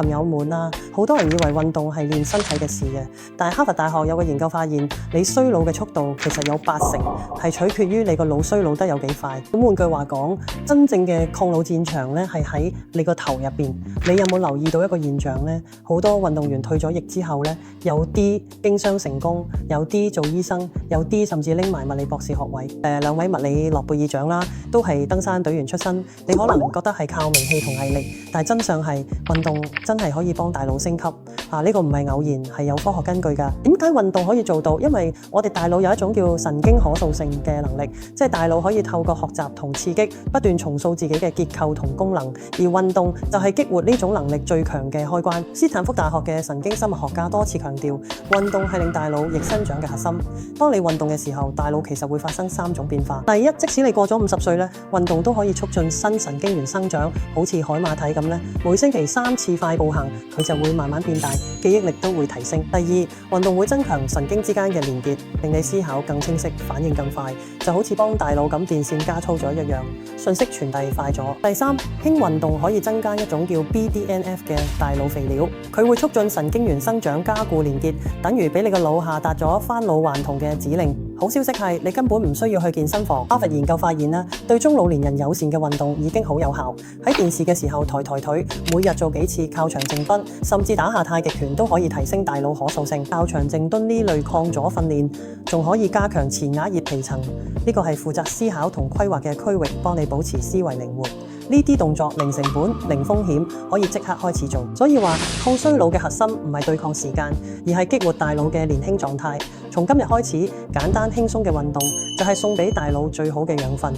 朋友們啊，好多人以為運動係練身體嘅事嘅，但係哈佛大學有個研究發現，你衰老嘅速度其實有80%係取決於你個腦衰老得有幾快。咁換句話講，真正嘅抗老戰場咧係喺你個頭入邊。你有冇留意到一個現象呢？好多運動員退咗役之後咧，有啲經商成功，有啲做醫生，有啲甚至拎埋物理博士學位。兩位物理諾貝爾獎啦，都係登山隊員出身。你可能覺得係靠名氣同毅力，但係真相係運動真係可以幫大腦升級啊！呢個唔係偶然，係有科學根據㗎。點解運動可以做到？因為我哋大腦有一種叫神經可塑性嘅能力，即係大腦可以透過學習同刺激，不斷重塑自己嘅結構同功能。而運動就係激活呢種能力最強嘅開關。斯坦福大學嘅神經生物學家多次強調，運動係令大腦逆生長嘅核心。當你運動嘅時候，大腦其實會發生3種變化。第一，即使你過咗50歲咧，運動都可以促進新神經元生長，好似海馬體咁咧，每星期3次快步行，佢就會慢慢變大，記憶力都會提升。第二，運動會增強神經之間嘅連結，令你思考更清晰，反應更快，就好似幫大腦咁電線加粗咗一樣，信息傳遞快咗。第三，輕運動可以增加一種叫 BDNF 嘅大腦肥料，佢會促進神經元生長，加固連結，等於俾你個腦下達咗返老還童嘅指令。好消息係，你根本唔需要去健身房。哈佛研究發現啦，對中老年人友善嘅運動已經好有效。喺電視嘅時候抬腿，每日做幾次靠牆靜蹲，甚至打下太極拳都可以提升大腦可塑性。靠牆靜蹲呢類抗阻訓練，仲可以加強前額葉皮層，呢個係負責思考同規劃嘅區域，幫你保持思維靈活。呢啲動作零成本、零風險，可以即刻開始做。所以話抗衰老嘅核心唔係對抗時間，而係激活大腦嘅年輕狀態。從今日開始，簡單輕鬆嘅運動就係送俾大腦最好嘅養分。